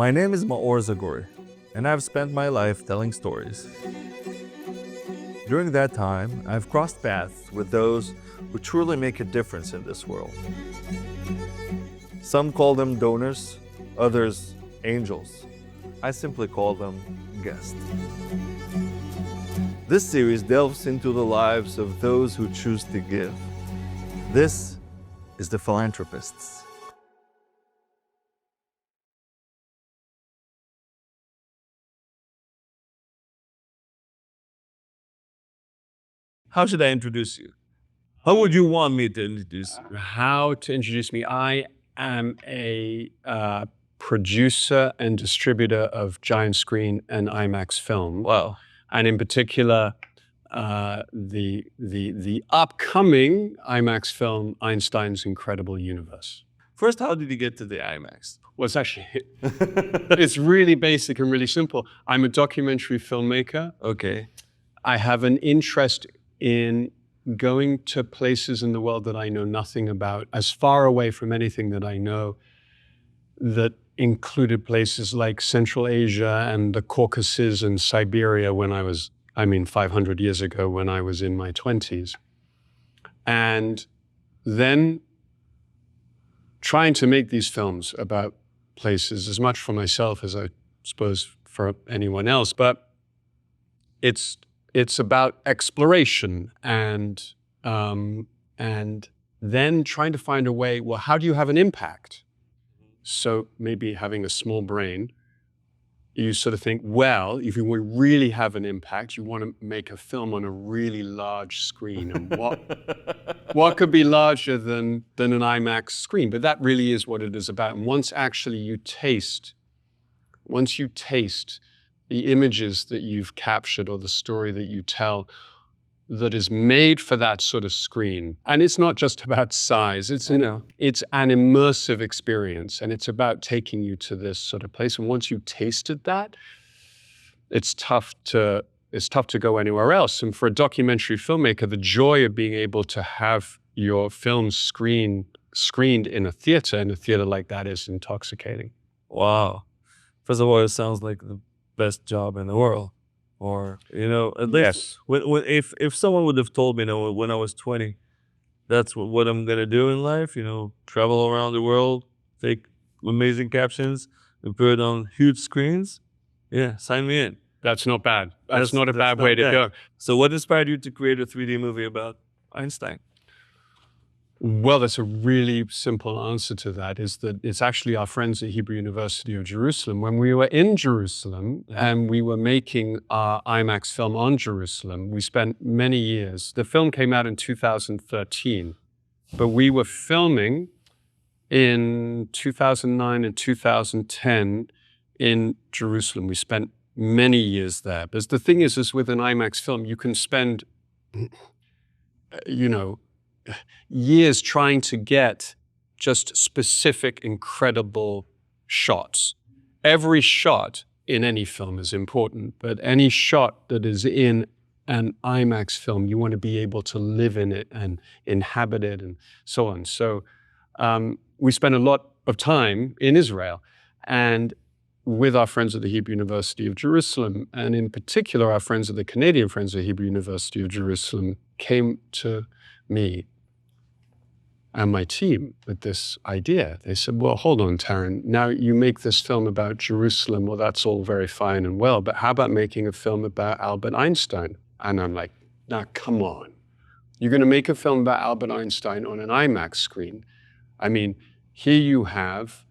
My name is Maor Zaguri, and I've spent my life telling stories. During that time, I've crossed paths with those who truly make a difference in this world. Some call them donors, others angels. I simply call them guests. This series delves into the lives of those who choose to give. This is the Philanthropists. How should I introduce you? How would you want me to introduce you? How to introduce me? I am a producer and distributor of Giant Screen and IMAX film. Wow. And in particular, the upcoming IMAX film, Einstein's Incredible Universe. First, how did you get to the IMAX? Well, it's really basic and really simple. I'm a documentary filmmaker. Okay. I have an interest in going to places in the world that I know nothing about, as far away from anything that I know, that included places like Central Asia and the Caucasus and Siberia when I was, 500 years ago when I was in my 20s. And then trying to make these films about places, as much for myself as I suppose for anyone else, but it's about exploration and then trying to find a way, well, how do you have an impact? So maybe having a small brain, you sort of think, well, if you really have an impact, you want to make a film on a really large screen. And what could be larger than an IMAX screen? But that really is what it is about. And once you taste the images that you've captured or the story that you tell that is made for that sort of screen. And it's not just about size, it's an immersive experience, and it's about taking you to this sort of place. And once you've tasted that, it's tough to go anywhere else. And for a documentary filmmaker, the joy of being able to have your film screened in a theater like that is intoxicating. Wow. First of all, it sounds like the best job in the world. Or, at least if someone would have told me, when I was 20, that's what I'm going to do in life, travel around the world, take amazing captions and put it on huge screens. Yeah, sign me in. That's not bad. That's not a bad way to go. So what inspired you to create a 3D movie about Einstein? Well, that's a really simple answer to that, is that it's actually our friends at Hebrew University of Jerusalem. When we were in Jerusalem and we were making our IMAX film on Jerusalem, we spent many years. The film came out in 2013, but we were filming in 2009 and 2010 in Jerusalem. We spent many years there. But the thing is with an IMAX film, you can spend, years trying to get just specific, incredible shots. Every shot in any film is important, but any shot that is in an IMAX film, you want to be able to live in it and inhabit it and so on. So we spent a lot of time in Israel and with our friends at the Hebrew University of Jerusalem, and in particular, our friends at the Canadian Friends of Hebrew University of Jerusalem came to me and my team with this idea. They said, well, hold on, Taran, now you make this film about Jerusalem, well, that's all very fine and well, but how about making a film about Albert Einstein? And I'm like, now, come on. You're going to make a film about Albert Einstein on an IMAX screen. Here you have,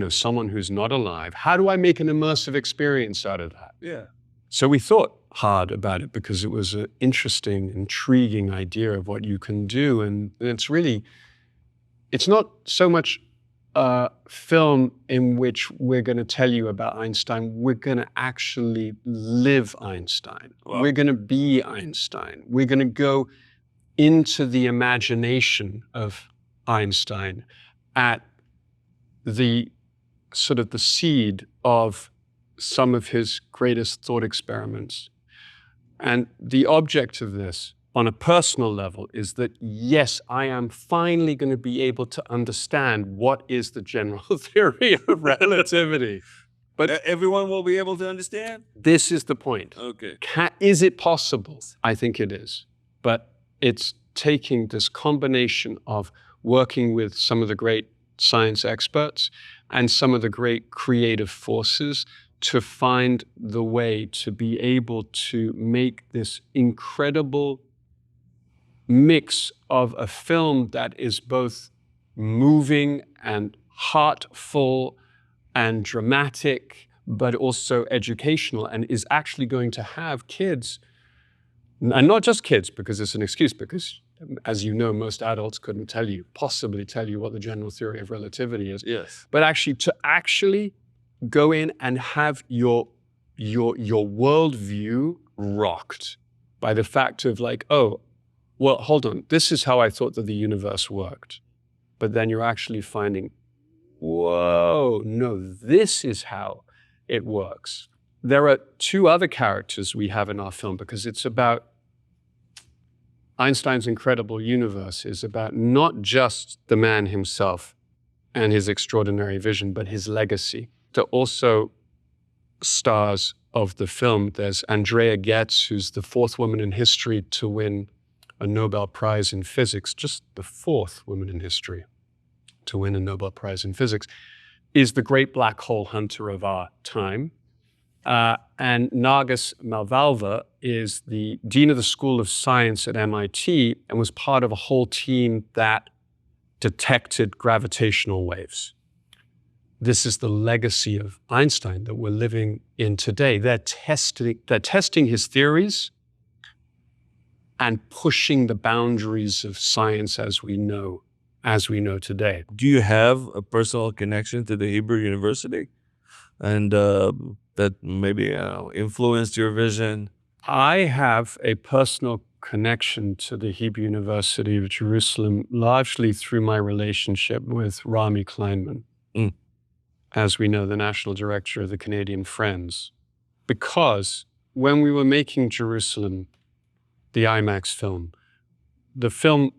someone who's not alive. How do I make an immersive experience out of that? Yeah. So we thought hard about it because it was an interesting, intriguing idea of what you can do. And it's not so much a film in which we're going to tell you about Einstein. We're going to actually live Einstein. Wow. We're going to be Einstein. We're going to go into the imagination of Einstein at the seed of some of his greatest thought experiments. And the object of this, on a personal level, is that, yes, I am finally going to be able to understand what is the general theory of relativity. But everyone will be able to understand? this is the point. Okay. Is it possible? I think it is. But it's taking this combination of working with some of the great science experts and some of the great creative forces to find the way to be able to make this incredible mix of a film that is both moving and heartful and dramatic, but also educational, and is actually going to have kids, and not just kids because it's an excuse, because as you know, most adults couldn't possibly tell you what the general theory of relativity is. Yes. But actually to go in and have your worldview rocked by the fact of like, oh, well, hold on, this is how I thought that the universe worked. But then you're actually finding, whoa, no, this is how it works. There are two other characters we have in our film because it's about Einstein's incredible universe is about not just the man himself and his extraordinary vision, but his legacy. There are also stars of the film. There's Andrea Ghez, who's the fourth woman in history to win a Nobel Prize in physics, just the fourth woman in history to win a Nobel Prize in physics, is the great black hole hunter of our time. And Nagas Malvalva is the dean of the School of Science at MIT and was part of a whole team that detected gravitational waves. This is the legacy of Einstein that we're living in today. They're testing his theories and pushing the boundaries of science as we know today. Do you have a personal connection to the Hebrew University? And that maybe influenced your vision? I have a personal connection to the Hebrew University of Jerusalem largely through my relationship with Rami Kleinman, as we know, the national director of the Canadian Friends. Because when we were making Jerusalem, the IMAX film, the film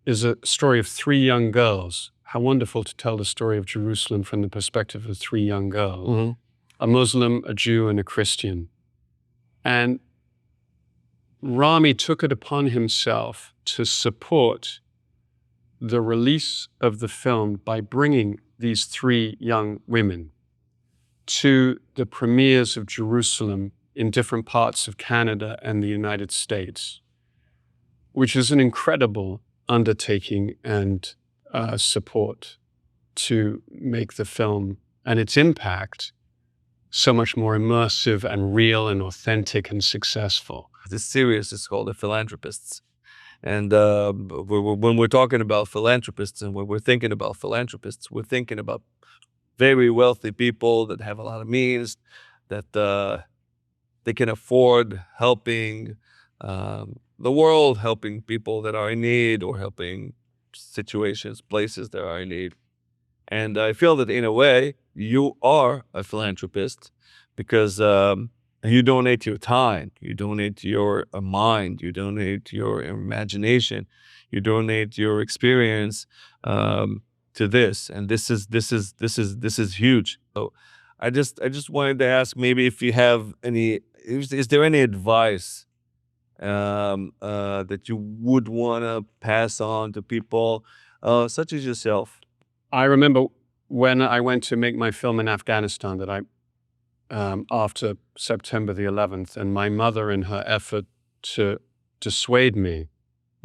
is a story of three young girls. How wonderful to tell the story of Jerusalem from the perspective of three young girls, a Muslim, a Jew, and a Christian. And Rami took it upon himself to support the release of the film by bringing these three young women to the premieres of Jerusalem in different parts of Canada and the United States, which is an incredible undertaking and support to make the film and its impact so much more immersive and real and authentic and successful. This series is called The Philanthropists. And when we're talking about philanthropists and when we're thinking about philanthropists, we're thinking about very wealthy people that have a lot of means, that they can afford helping the world, helping people that are in need or helping situations, places that are in need. And I feel that in a way, you are a philanthropist because you donate your time, you donate your mind, you donate your imagination, you donate your experience to this, and this is huge. So I just wanted to ask maybe if you have any, is there any advice that you would want to pass on to people such as yourself? I remember when I went to make my film in Afghanistan that after September the 11th, and my mother, in her effort to dissuade me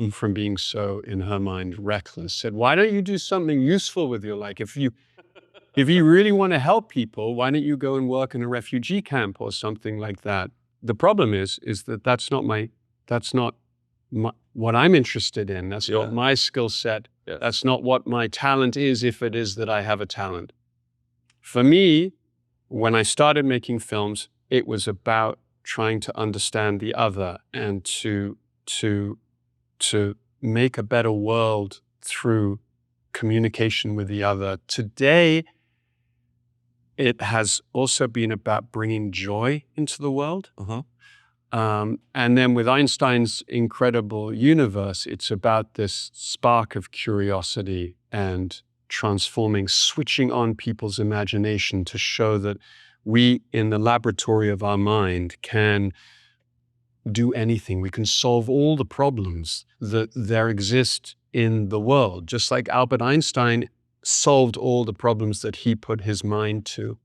from being so, in her mind, reckless, said, why don't you do something useful with your life? If you really want to help people, why don't you go and work in a refugee camp or something like that? The problem is that that's not what I'm interested in. That's not my skill set. Yeah. That's not what my talent is, if it is that I have a talent. For me, when I started making films, it was about trying to understand the other and to make a better world through communication with the other. Today, it has also been about bringing joy into the world. And then with Einstein's incredible universe, it's about this spark of curiosity and transforming, switching on people's imagination to show that We, in the laboratory of our mind, can do anything. We can solve all the problems that there exist in the world, just like Albert Einstein solved all the problems that he put his mind to.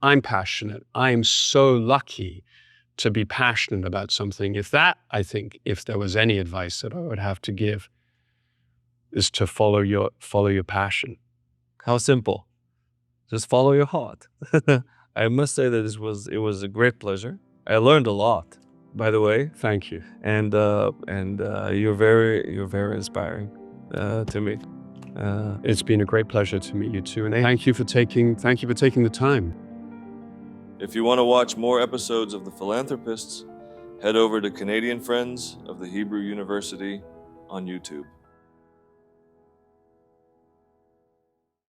I'm passionate. I am so lucky to be passionate about something. I think, if there was any advice that I would have to give, is to follow your passion. How simple. Just follow your heart. I must say that it was a great pleasure. I learned a lot, by the way, Thank you. and you're very inspiring to me. It's been a great pleasure to meet you too, and thank you for taking the time. If you want to watch more episodes of The Philanthropists, head over to Canadian Friends of the Hebrew University on YouTube.